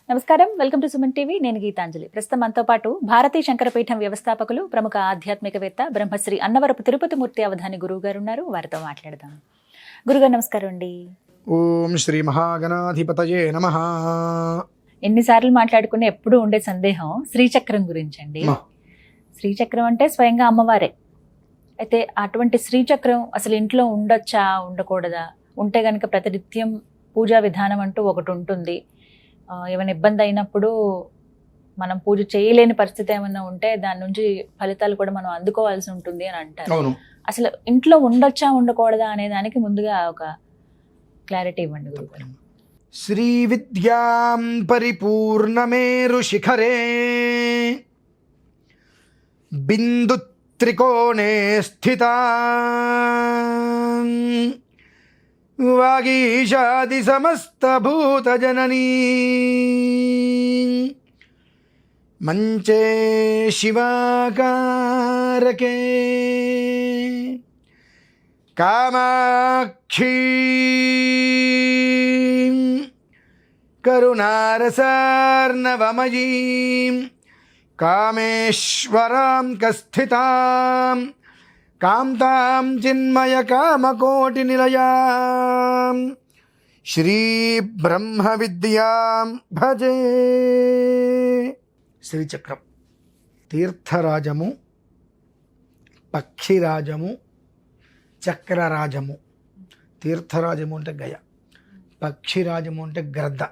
నమస్కారం, welcome to Suman TV. నేను గీతాంజలి. ప్రస్తుతం మనతో పాటు భారతీ శంకరపీఠం వ్యవస్థాపకులు, ప్రముఖ ఆధ్యాత్మికవేత్త, బ్రహ్మశ్రీ అన్నవరపు తిరుపతి మూర్తి అవధాని గురువు గారు ఉన్నారు. వారితో మాట్లాడదాం. గురుగారు నమస్కారం అండి. ఓం శ్రీ మహాగణాధిపతయే నమః. ఎన్నిసార్లు మాట్లాడుకునే ఎప్పుడు ఉండే సందేహం శ్రీచక్రం గురించి అండి. శ్రీచక్రం అంటే స్వయంగా అమ్మవారే. అయితే అటువంటి శ్రీచక్రం అసలు ఇంట్లో ఉండొచ్చా, ఉండకూడదా? ఉంటే గనక ప్రతినిత్యం పూజా విధానం అంటూ ఒకటి ఉంటుంది. ఏమైనా ఇబ్బంది అయినప్పుడు మనం పూజ చేయలేని పరిస్థితి ఏమైనా ఉంటే దాని నుంచి ఫలితాలు కూడా మనం అందుకోవాల్సి ఉంటుంది అని అంటారు. అసలు ఇంట్లో ఉండొచ్చా, ఉండకూడదా అనే దానికి ముందుగా ఒక క్లారిటీ ఇవ్వండి గురుగారు. శ్రీ విద్యాం పరిపూర్ణమేరు శిఖరే బిందు త్రికోణే స్థిత వాగీషాది సమస్త భూత జననీ మంచే శివాకారకే కామాక్షీ కరుణారసార్ణవమయీం కామేశ్వరాం కస్థితాం కాంతాం చిన్మయ కామకోటి నిలయాం శ్రీ బ్రహ్మ విద్యాం భజే. శ్రీచక్రం తీర్థరాజము, పక్షిరాజము, చక్రరాజము. తీర్థరాజము అంటే గయ, పక్షిరాజము అంటే గ్రద్ద,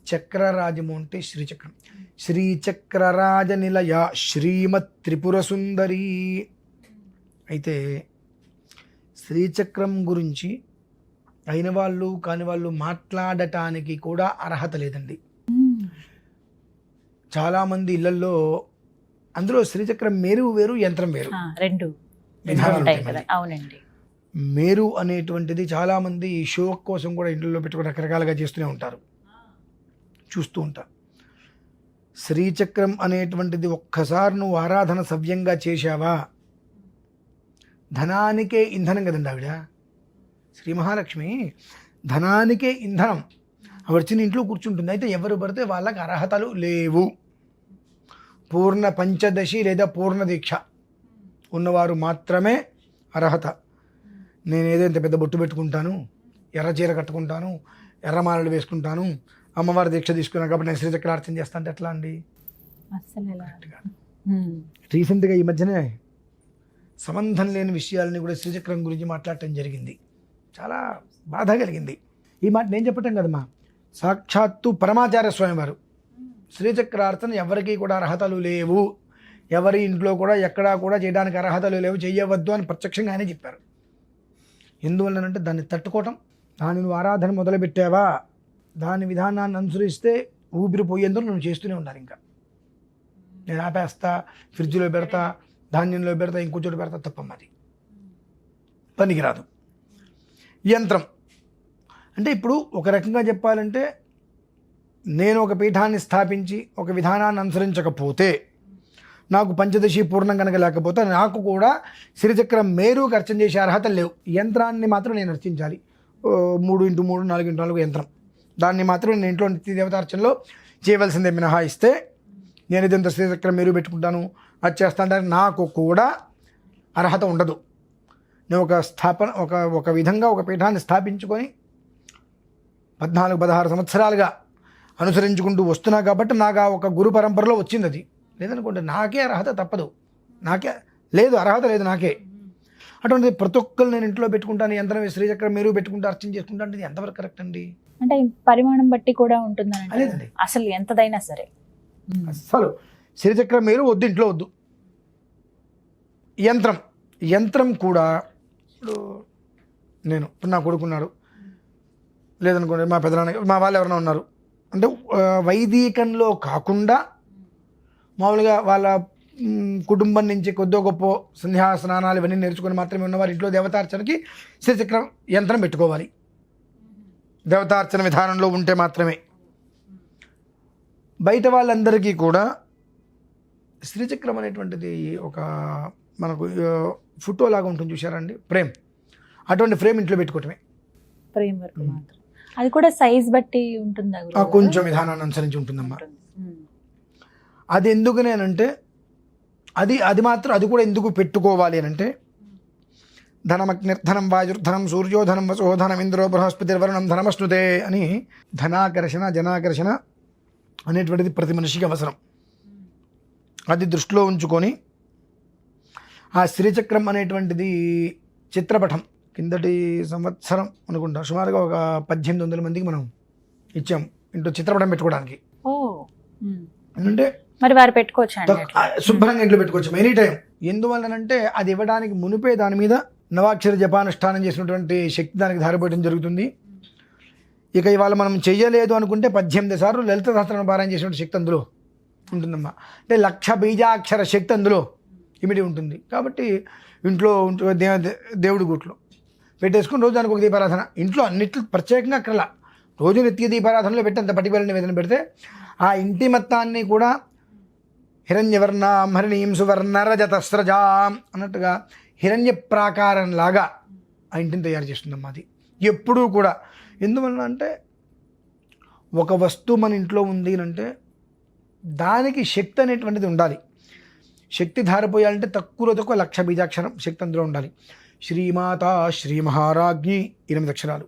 చక్రరాజము అంటే శ్రీచక్రం. శ్రీచక్రరాజ నిలయ శ్రీమత్ త్రిపుర సుందరి. అయితే శ్రీచక్రం గురించి అయిన వాళ్ళు కాని వాళ్ళు మాట్లాడటానికి కూడా అర్హత లేదండి. చాలామంది ఇళ్లలో అందులో శ్రీచక్రం మేరు వేరు, యంత్రం వేరు, రెండు అవునండి. మేరు అనేటువంటిది చాలామంది షో కోసం కూడా ఇంట్లో పెట్టుకుని రకరకాలుగా చేస్తూనే ఉంటారు, చూస్తూ ఉంటారు. శ్రీచక్రం అనేటువంటిది ఒక్కసారి నువ్వు ఆరాధన సవ్యంగా చేశావా, ధనానికే ఇంధనం కదండి ఆవిడ. శ్రీ మహాలక్ష్మి ధనానికే ఇంధనం. ఆవిడ చిన్న ఇంట్లో కూర్చుంటుంది. అయితే ఎవరు పడితే వాళ్ళకి అర్హతలు లేవు. పూర్ణ పంచదశి లేదా పూర్ణ దీక్ష ఉన్నవారు మాత్రమే అర్హత. నేనేదో ఇంత పెద్ద బొట్టు పెట్టుకుంటాను, ఎర్ర చీర కట్టుకుంటాను, ఎర్రమాలలు వేసుకుంటాను, అమ్మవారి దీక్ష తీసుకున్నాను కాబట్టి నేను శ్రీచక్రార్చన చేస్తా అంటే ఎట్లా అండి? రీసెంట్గా ఈ మధ్యనే సంబంధం లేని విషయాలని కూడా శ్రీచక్రం గురించి మాట్లాడటం జరిగింది. చాలా బాధ కలిగింది. ఈ మాట నేను చెప్పటం కదమ్మా, సాక్షాత్తు పరమాచార్య స్వామి వారు శ్రీచక్రార్చన ఎవరికి కూడా అర్హతలు లేవు, ఎవరి ఇంట్లో కూడా ఎక్కడా కూడా చేయడానికి అర్హతలు లేవు, చెయ్యవద్దు అని ప్రత్యక్షంగా ఆయనే చెప్పారు. ఎందువల్లనంటే దాన్ని తట్టుకోవటం, దాని నువ్వు ఆరాధన మొదలుపెట్టావా దాని విధానాన్ని అనుసరిస్తే ఊపిరిపోయేందుకు నువ్వు చేస్తూనే ఉన్నారు. ఇంకా నేను ఆపేస్తా, ఫ్రిడ్జ్లో పెడతా, ధాన్యంలో పెడతా, ఇంకో చోటు పెడతా, తప్పమ్మది పనికిరాదు. యంత్రం అంటే ఇప్పుడు ఒక రకంగా చెప్పాలంటే నేను ఒక పీఠాన్ని స్థాపించి ఒక విధానాన్ని అనుసరించకపోతే, నాకు పంచదశి పూర్ణం కనుక లేకపోతే నాకు కూడా శ్రీచక్రం మేరుకు అర్చన చేసే అర్హత లేవు. యంత్రాన్ని మాత్రం నేను అర్చించాలి. 3x3 4x4 యంత్రం, దాన్ని మాత్రం నేను ఇంట్లో నిత్య దేవతార్చనలో చేయవలసిందే మినహాయిస్తే నేను ఇదంతా శ్రీచక్రం మేరు పెట్టుకుంటాను, అది చేస్తాను, నాకు కూడా అర్హత ఉండదు. నేను ఒక విధంగా ఒక పీఠాన్ని స్థాపించుకొని 14-16 సంవత్సరాలుగా అనుసరించుకుంటూ వస్తున్నా కాబట్టి నాకు ఆ ఒక గురు పరంపరలో వచ్చింది. అది లేదనుకోండి నాకే అర్హత తప్పదు, నాకే లేదు, అర్హత లేదు నాకే. అటువంటిది ప్రతి ఒక్కరు నేను ఇంట్లో పెట్టుకుంటాను, యంత్రం శ్రీచక్రం మీరు పెట్టుకుంటూ అర్చన చేసుకుంటాను, ఇది ఎంతవరకు కరెక్ట్ అండి? అంటే పరిమాణం బట్టి కూడా ఉంటుందని అసలు ఎంతదైనా సరే అసలు శ్రీచక్రం మీరు వద్దు, ఇంట్లో వద్దు. యంత్రం కూడా ఇప్పుడు ఇప్పుడు నా కొడుకున్నాడు, లేదనుకోండి మా పెదనాన్న, మా వాళ్ళు ఎవరైనా ఉన్నారు అంటే వైదికంలో కాకుండా మామూలుగా వాళ్ళ కుటుంబం నుంచి కొద్దో గొప్ప సంధ్యా స్నానాలు ఇవన్నీ నేర్చుకుని మాత్రమే ఉన్నవారు ఇంట్లో దేవతార్చనకి శ్రీచక్రం యంత్రం పెట్టుకోవాలి. దేవతార్చన విధానంలో ఉంటే మాత్రమే. బయట వాళ్ళందరికీ కూడా శ్రీచక్రం అనేటువంటిది ఒక మనకు ఫోటో లాగా ఉంటుంది, చూసారండి, ఫ్రేమ్. అటువంటి ఫ్రేమ్ ఇంట్లో పెట్టుకోవటమే. ఫ్రేమ్ వర్క్ మాత్రం అది కూడా సైజ్ బట్టి ఉంటుందా గురుగారు? కొంచెం విధానాన్ని అనుసరించి ఉంటుందమ్మా. అది ఎందుకనేనంటే అది మాత్రం అది కూడా ఎందుకు పెట్టుకోవాలి అని అంటే ధనమగ్నిర్ధనం వాయుర్ధనం సూర్యోధనం వసోధనం ఇంద్రో బృహస్పతిర్వరుణం ధనమశ్నుతే అని ధనాకర్షణ జనాకర్షణ అనేటువంటిది ప్రతి మనిషికి అవసరం. అది దృష్టిలో ఉంచుకొని ఆ శ్రీచక్రం అనేటువంటిది చిత్రపటం కిందటి సంవత్సరం అనుకుంటా సుమారుగా ఒక 1800 మందికి మనం ఇచ్చాం ఇంట్లో చిత్రపటం పెట్టుకోవడానికి. అంటే మరి వారు పెట్టుకోవచ్చు శుభ్రంగా ఇంట్లో పెట్టుకోవచ్చు ఎనీ టైం. ఎందువల్లనంటే అది ఇవ్వడానికి మునిపే దాని మీద నవాక్షర జపానుష్ఠానం చేసినటువంటి శక్తి దానికి ధారపోయడం జరుగుతుంది. ఇక ఇవాళ మనం చెయ్యలేదు అనుకుంటే 18 సార్లు లలిత సహస్రనామ పారాయణ చేసినటువంటి శక్తి అందులో ఉంటుందమ్మా. అంటే 1,00,000 బీజాక్షర శక్తి అందులో ఇమిడి ఉంటుంది. కాబట్టి ఇంట్లో దేవుడి గుట్లో పెట్టేసుకుని రోజు దానికి ఒక దీపారాధన, ఇంట్లో అన్నిట్లు ప్రత్యేకంగా అక్కడ రోజు నిత్య దీపారాధనలో పెట్టి అంత పటిబల నివేదన పెడితే ఆ ఇంటి మొత్తాన్ని కూడా హిరణ్యవర్ణాం హరిణీం సువర్ణరజతస్రజాం అన్నట్టుగా హిరణ్య ప్రాకారంలాగా ఆ ఇంటిని తయారు చేస్తుందమ్మా. అది ఎప్పుడూ కూడా ఎందువలన అంటే ఒక వస్తువు మన ఇంట్లో ఉంది అంటే దానికి శక్తి అనేటువంటిది ఉండాలి. శక్తి ధారపోయాలంటే తక్కువ 1,00,000 బీజాక్షరం శక్తి అందులో ఉండాలి. శ్రీమాత శ్రీ మహారాజ్ఞి 8 అక్షరాలు,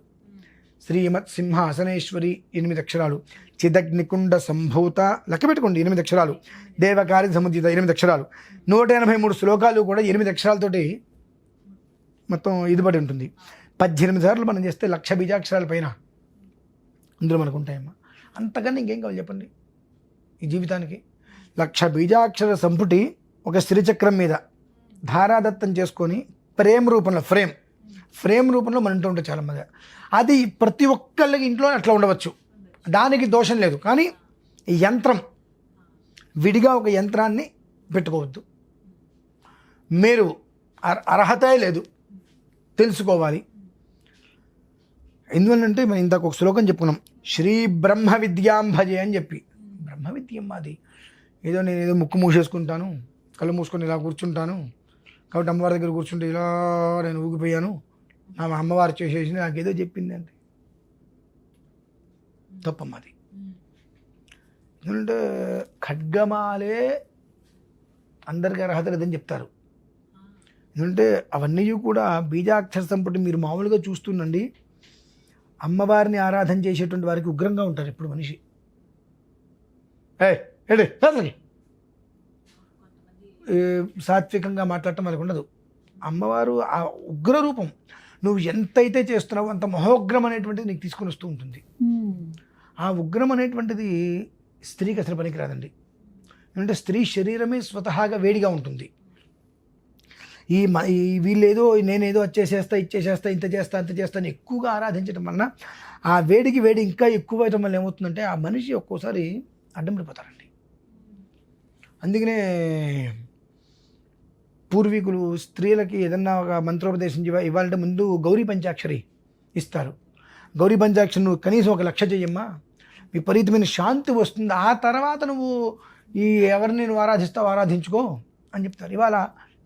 శ్రీమత్ సింహాసనేశ్వరి 8 అక్షరాలు, చిదగ్నికుండ సంభూత లెక్క పెట్టుకోండి 8 అక్షరాలు, దేవకారి సముద్రిత 8 అక్షరాలు, 183 శ్లోకాలు కూడా 8 అక్షరాలతోటి మొత్తం ఇది పడి ఉంటుంది. 18 సార్లు మనం చేస్తే 1,00,000 బీజాక్షరాల పైన ఇందులో మనకు ఉంటాయమ్మా. అంతకన్నా ఇంకేం కావాలి చెప్పండి ఈ జీవితానికి? 1,00,000 బీజాక్షర సంపుటి ఒక శ్రీచక్రం మీద ధారాదత్తం చేసుకొని ఫ్రేమ్ రూపంలో మన ఇంట్లో ఉంటే చాలా మంది. అది ప్రతి ఒక్కళ్ళకి ఇంట్లో అట్లా ఉండవచ్చు, దానికి దోషం లేదు. కానీ ఈ యంత్రం విడిగా ఒక యంత్రాన్ని పెట్టుకోవద్దు. మీరు అర్హతే లేదు, తెలుసుకోవాలి. ఎందువల్లంటే మనం ఇందాక ఒక శ్లోకం చెప్పుకున్నాం, శ్రీ బ్రహ్మ విద్యాం భజే అని చెప్పి. బ్రహ్మ విద్యం అది ఏదో నేను ఏదో ముక్కు మూసేసుకుంటాను, కళ్ళు మూసుకొని ఇలా కూర్చుంటాను, కాబట్టి అమ్మవారి దగ్గర కూర్చుంటే ఇలా నేను ఊగిపోయాను, నా అమ్మవారు చేసేసి నాకేదో చెప్పింది అంటే తప్పమ్మది. ఎందుకంటే ఖడ్గమాలే అందరికీ అర్హత లేదని చెప్తారు. ఎందుకంటే అవన్నీ కూడా బీజాక్షర సంపుటి మీరు మామూలుగా చూస్తుండండి. అమ్మవారిని ఆరాధన చేసేటువంటి వారికి ఉగ్రంగా ఉంటారు ఇప్పుడు మనిషి. సాత్వికంగా మాట్లాడటం వాళ్ళకి ఉండదు. అమ్మవారు ఆ ఉగ్ర రూపం, నువ్వు ఎంతైతే చేస్తున్నావో అంత మహోగ్రం అనేటువంటిది నీకు తీసుకొని వస్తూ ఉంటుంది. ఆ ఉగ్రం అనేటువంటిది స్త్రీకి అసలు పనికిరాదండి. ఎందుకంటే స్త్రీ శరీరమే స్వతహాగా వేడిగా ఉంటుంది. ఈ వీళ్ళేదో నేనేదో వచ్చేసేస్తా ఇచ్చేసేస్తా ఇంత చేస్తా అంత చేస్తా అని ఎక్కువగా ఆరాధించడం వలన ఆ వేడికి వేడి ఇంకా ఎక్కువ అవడం వల్ల ఏమవుతుందంటే ఆ మనిషి ఒక్కోసారి అడ్డం పడిపోతారండి. అందుకనే పూర్వీకులు స్త్రీలకి ఏదన్నా ఒక మంత్రోపదేశం ఇవ్వాలంటే ముందు గౌరీ పంచాక్షరి ఇస్తారు. గౌరీ పంచాక్షరి నువ్వు కనీసం 1,00,000 చెయ్యమ్మా, విపరీతమైన శాంతి వస్తుంది, ఆ తర్వాత నువ్వు ఎవరిని నువ్వు ఆరాధించుకో అని చెప్తారు. ఇవాళ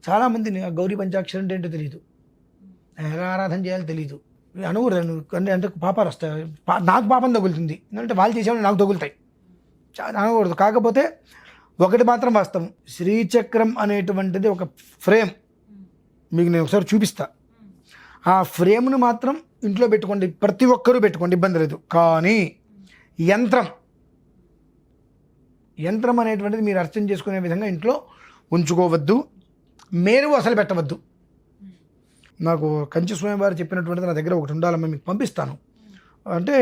చాలామంది గౌరీ పంచాక్షరి అంటే ఏంటో తెలియదు, ఎలా ఆరాధన చేయాలో తెలియదు. అనుగురు అంటే పాపాలు వస్తాయి, నాకు పాపం తగులుతుంది, ఎందుకంటే వాళ్ళు చేసేవాళ్ళు నాకు తగులుతాయి, అనకూడదు. కాకపోతే ఒకటి మాత్రం వాస్తవం, శ్రీచక్రం అనేటువంటిది ఒక ఫ్రేమ్, మీకు నేను ఒకసారి చూపిస్తా. ఆ ఫ్రేమ్ను మాత్రం ఇంట్లో పెట్టుకోండి, ప్రతి ఒక్కరూ పెట్టుకోండి, ఇబ్బంది లేదు. కానీ యంత్రం అనేటువంటిది మీరు అర్థం చేసుకునే విధంగా ఇంట్లో ఉంచుకోవద్దు, మేరు అసలు పెట్టవద్దు. నాకు కంచి స్వామి వారు చెప్పినటువంటిది నా దగ్గర ఒకటి ఉండాలమ్మా, మీకు పంపిస్తాను. అంటే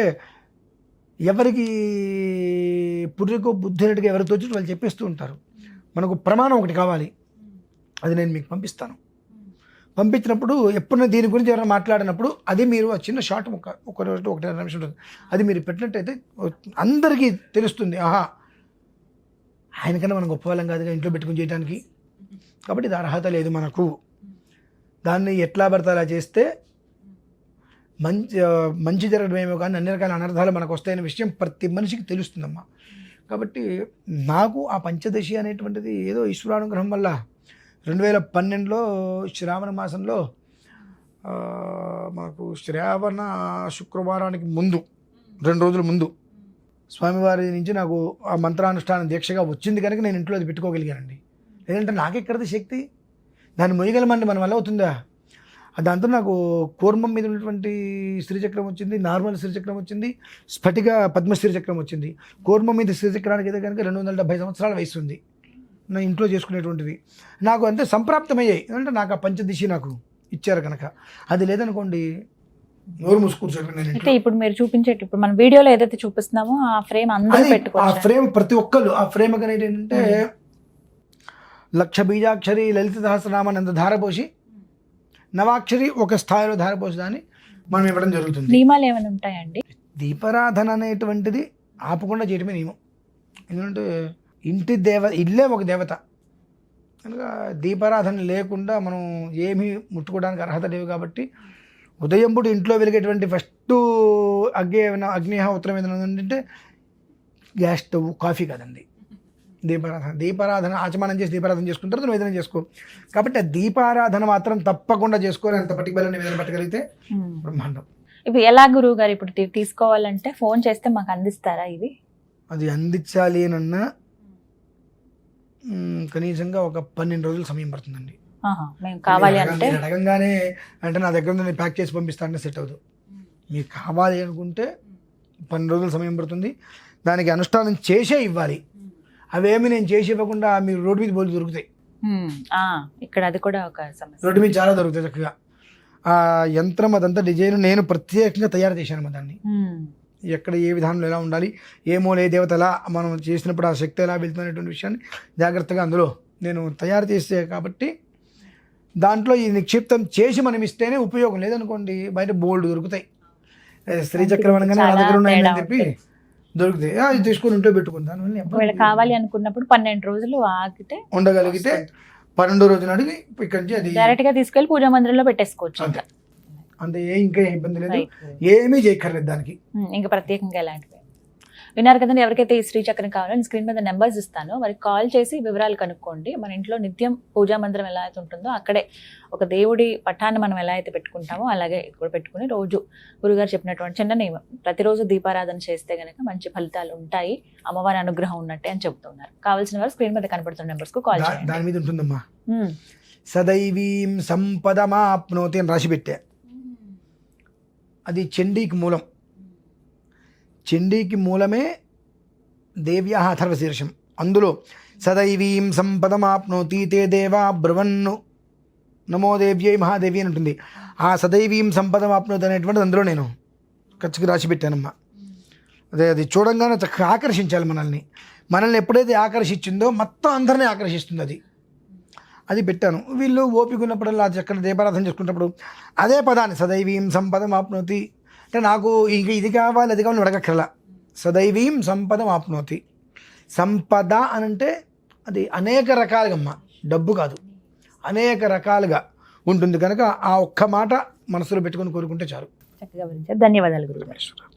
ఎవరికి పుర్రికో బుద్ధినట్టుగా ఎవరు తోచి వాళ్ళు చెప్పేస్తూ ఉంటారు. మనకు ప్రమాణం ఒకటి కావాలి, అది నేను మీకు పంపిస్తాను. పంపించినప్పుడు ఎప్పుడైనా దీని గురించి ఎవరైనా మాట్లాడినప్పుడు అది మీరు ఆ చిన్న షార్ట్ ఒక 1.5 నిమిషం ఉంటుంది, అది మీరు పెట్టినట్టయితే అందరికీ తెలుస్తుంది, ఆహా ఆయనకన్నా మనం గొప్ప వాళ్ళం కాదుగా ఇంట్లో పెట్టుకుని చేయడానికి, కాబట్టి ఇది అర్హత లేదు మనకు. దాన్ని ఎట్లా పడితే అలా చేస్తే మంచి జరగడమేమో కానీ అన్ని రకాల అనర్థాలు మనకు వస్తాయనే విషయం ప్రతి మనిషికి తెలుస్తుందమ్మా. కాబట్టి నాకు ఆ పంచదశి అనేటువంటిది ఏదో ఈశ్వరానుగ్రహం వల్ల 2012లో శ్రావణ మాసంలో మాకు శ్రావణ శుక్రవారానికి ముందు 2 రోజుల ముందు స్వామివారి నుంచి నాకు ఆ మంత్రానుష్ఠానం దీక్షగా వచ్చింది కనుక నేను ఇంట్లో అది పెట్టుకోగలిగానండి. లేదంటే నాకెక్కడది శక్తి, దాన్ని మొయ్యగలమండి మన వల్ల అవుతుందా? దాంతో నాకు కూర్మం మీద ఉన్నటువంటి శ్రీచక్రం వచ్చింది, నార్మల్ శ్రీచక్రం వచ్చింది, స్ఫటిక పద్మ శ్రీచక్రం వచ్చింది. కూర్మం మీద శ్రీచక్రానికి అయితే కనుక 270 సంవత్సరాల వయసు ఉంది నా ఇంట్లో చేసుకునేటువంటివి. నాకు అంతే సంప్రాప్తమయ్యాయి, అంటే నాకు ఆ పంచదిశి నాకు ఇచ్చారు కనుక. అది లేదనుకోండి నోరు మూసుకూర్చోండి. నేను అయితే ఇప్పుడు మీరు చూపించేటి ఇప్పుడు మన వీడియోలో ఏదైతే చూపిస్తున్నామో ఆ ఫ్రేమ్ అందరూ అది ఆ పెట్టుకోవచ్చు. ఫ్రేమ్ ప్రతి ఒక్కళ్ళు ఆ ఫ్రేమ్ అనేది ఏంటంటే 1,00,000 బీజాక్షరి లలిత సహస్రనామాన్ని అంత ధారపోసి, నవాక్షరి ఒక స్థాయిలో ధారపోసి దాన్ని మనం ఇవ్వడం జరుగుతుంది. నియమాలు ఏమైనా ఉంటాయండి? దీపారాధన అనేటువంటిది ఆపకుండా చేయడమే నియమం. ఎందుకంటే ఇల్లే ఒక దేవత కనుక దీపారాధన లేకుండా మనం ఏమీ ముట్టుకోవడానికి అర్హత లేవు. కాబట్టి ఉదయం పూట ఇంట్లో వెలిగేటువంటి ఫస్ట్ అగ్నిహోత్రం ఏదైనా ఉందంటే గ్యాస్ స్టవ్, కాఫీ కాదండి, దీపారాధన ఆచమనం చేసి దీపారాధన చేసుకుంటారు, నువ్వు ఏదైనా చేసుకో. కాబట్టి ఆ దీపారాధన మాత్రం తప్పకుండా చేసుకోవాలి. అంత పర్టికులర్ ఏదైనా పట్టగలిగితే బ్రహ్మాండం. ఇప్పుడు ఎలా గురువు గారు ఇప్పుడు తీసుకోవాలంటే ఫోన్ చేస్తే మాకు అందిస్తారా ఇవి? అది అందించాలి అన్నా కనీసంగా ఒక 12 రోజులు సమయం పడుతుందండి. మేము కావాలి అంటే అడగంగానే అంటే నా దగ్గర నేను ప్యాక్ చేసి పంపిస్తానంటే సెట్ అవ్వదు. మీకు కావాలి అనుకుంటే 12 రోజులు సమయం పడుతుంది. దానికి అనుష్ఠానం చేసే ఇవ్వాలి. అవేమి నేను చేసి ఇవ్వకుండా మీరు రోడ్డు మీద బోలు దొరుకుతాయి. ఇక్కడ అది కూడా ఒక సమస్య. రోడ్డు మీద చాలా దొరుకుతాయి చక్కగా. ఆ యంత్రం అదంతా డిజైన్ నేను ప్రత్యేకంగా తయారు చేశాను దాన్ని. ఎక్కడ ఏ విధానంలో ఎలా ఉండాలి, ఏ మూల ఏ దేవత ఎలా మనం చేసినప్పుడు ఆ శక్తి ఎలా వెళ్తున్నటువంటి విషయాన్ని జాగ్రత్తగా అందులో నేను తయారు చేసే కాబట్టి దాంట్లో ఈ నిక్షిప్తం చేసి మనం ఇస్తేనే ఉపయోగం. లేదనుకోండి బయట బోల్డ్ దొరుకుతాయి. శ్రీచక్రం అనగానే నా దగ్గర ఉన్నాయని చెప్పి దొరుకుతాయి. అది తీసుకుని ఉంటే పెట్టుకుంటాను. కావాలి అనుకున్నప్పుడు 12 రోజులు ఆగితే ఉండగలిగితే 12వ రోజు నాటికి ఇక్కడి నుంచి అది డైరెక్ట్ గా తీసుకెళ్లి పూజా మందిరంలో పెట్టేసుకోవచ్చు. అంతే, ఇంకా ఇబ్బంది లేదు, ఏమీ చేయక్కర్లేదు దానికి. ఇంకా ప్రత్యేకంగా ఎలాంటివి విన్నారు కదండి. ఎవరికైతే ఈ శ్రీచక్రం కావాలో నేను స్క్రీన్ మీద నెంబర్స్ ఇస్తాను, వారికి కాల్ చేసి వివరాలు కనుక్కోండి. మన ఇంట్లో నిత్యం పూజా మందిరం ఎలా అయితే ఉంటుందో అక్కడే ఒక దేవుడి పటాన్ని మనం ఎలా అయితే పెట్టుకుంటామో అలాగే ఇక్కడ పెట్టుకుని రోజు గురుగారు చెప్పినటువంటి చిన్న నియమం, ప్రతిరోజు దీపారాధన చేస్తే గనక మంచి ఫలితాలు ఉంటాయి, అమ్మవారి అనుగ్రహం ఉన్నట్టే అని చెప్తున్నారు. కావాల్సిన వారు స్క్రీన్ మీద కనపడుతున్న నెంబర్స్ కు కాల్ చేయండి. దాని మీద ఉంటుందమ్మా, సదైవీం సంపదమాప్నోతి అని రాసి పెట్టా. అది చండీకి మూలం. చండీకి మూలమే దేవ్యా అథర్వశీర్షం. అందులో సదైవీం సంపదమాప్నోతి తే దేవా బ్రువన్ను నమో దేవ్యై మహాదేవి అని ఉంటుంది. ఆ సదైవీం సంపదమాప్నోతి అనేటువంటిది అందులో నేను ఖచ్చితంగా రాసి పెట్టానమ్మా. అదే అది చూడంగానే చక్కగా ఆకర్షించాలి మనల్ని ఎప్పుడైతే ఆకర్షించిందో మొత్తం అందరినీ ఆకర్షిస్తుంది. అది పెట్టాను. వీళ్ళు ఓపిక ఉన్నప్పుడల్లా చక్కగా దీపారాధన చేసుకున్నప్పుడు అదే పదాన్ని సదైవీం సంపదం ఆప్నోతి అంటే నాకు ఇంక ఇది కావాలి అది కావాలి అడగక్కర్లా. సదైవీం సంపదం ఆప్నోతి. సంపద అనంటే అది అనేక రకాలుగా అమ్మ, డబ్బు కాదు, అనేక రకాలుగా ఉంటుంది కనుక ఆ ఒక్క మాట మనసులో పెట్టుకొని కోరుకుంటే చాలు. చక్కగా వివరించారు. ధన్యవాదాలు గురుగారు.